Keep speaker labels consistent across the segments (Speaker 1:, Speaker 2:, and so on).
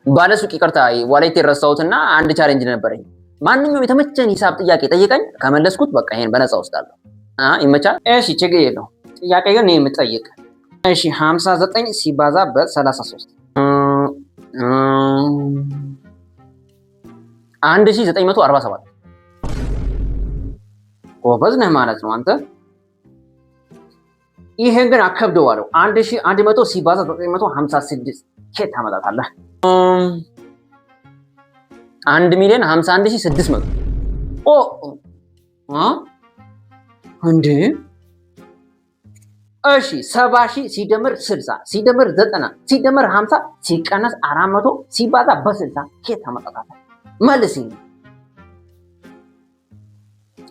Speaker 1: ባለሱቅ ይቅርታ ዋሌት የረሳሁትና አንድ ቻሌንጅ ነበረኝ። ማንኛውም የተመቸን ሂሳብ ጥያቄ ጠይቀኝ ከመለስኩት በቃ ይሄን በነፃ ወስዳለሁ። ይመቻል? እሺ ችግር የለውም። ጥያቄ ግን እኔ የምጠይቅ እሺ 59 ሲባዛ በ33 1947 ጎበዝ ነህ ማለት ነው አንተ። ይሄን ግን አከብደዋለሁ። 1100 ሲባዛ 956 ኬት ታመጣታለህ? 1,51,600 እንዴ! እሺ 70,000 ሲደምር 60 ሲደምር 90 ሲደምር 50 ሲቀነስ 400 ሲባዛ በ60 ኬት ታመጣታለህ? መልስኝ።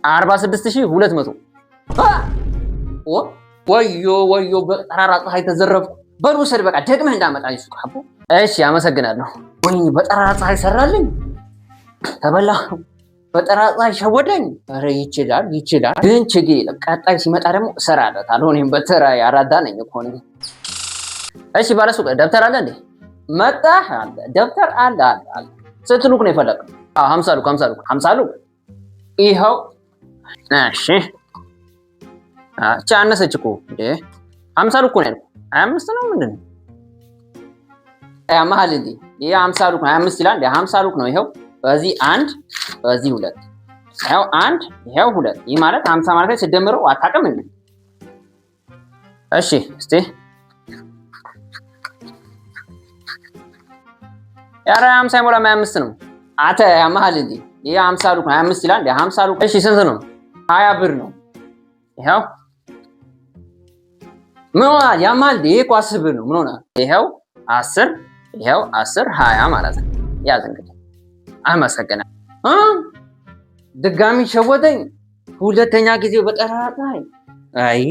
Speaker 1: 46,200 ወዮ በጠራራ ፀሐይ ተዘረፍኩ። በሉ ውሰድ በቃ ደግመህ እንዳመጣኝ ሱቅ አቦ። እሺ አመሰግናለሁ። ወይ በጠራራ ፀሐይ ሰራልኝ። ተበላ በጠራራ ፀሐይ ሸወደኝ። ኧረ ይችላል ግን ችግር የለም። ቀጣይ ሲመጣ ደግሞ እሰራለታለሁ። እኔም በተራዬ አራዳ ነኝ እኮ ነኝ። እሺ ባለሱቅ ደብተር አለ እንዴ? መጣህ አለ ደብተር አለ። ስንት ሉክ ነው የፈለግኸው? 50 ሉክ ይኸው። እሺ አነሰች እኮ እንዴ! 50 ሉክ ነው ያልኩህ። 25 ነው ምንድን ነው ያመሃል እንዴ? ይሄ 50 ሉክ ነው 25 ይላል እንዴ? 50 ሉክ ነው ይኸው። በዚህ 1 በዚህ 2 ይኸው 1 ይኸው 2 ይህ ማለት 50 ማለት ላይ ሲደምረው አታውቅም እንዴ? እሺ እስቲ ያረ 50 አይሞላም 25 ነው። አተ ያመሃል እንዴ? ይሄ 50 ሉክ ነው 25 ይላል እንዴ? 50 ሉክ እሺ ስንት ነው? 20 ብር ነው ይኸው። ምን ሆነ ያመሃል እንዴ? ይሄ እኮ 10 ብር ነው። ምን ሆነ? ይኸው 10 ይኸው 10 20 ማለት ነው። ያዝ እንግዲህ አመሰግናለሁ። ድጋሚ ሸወደኝ። ሁለተኛ ጊዜ በጠራራ ፀሐይ። አይ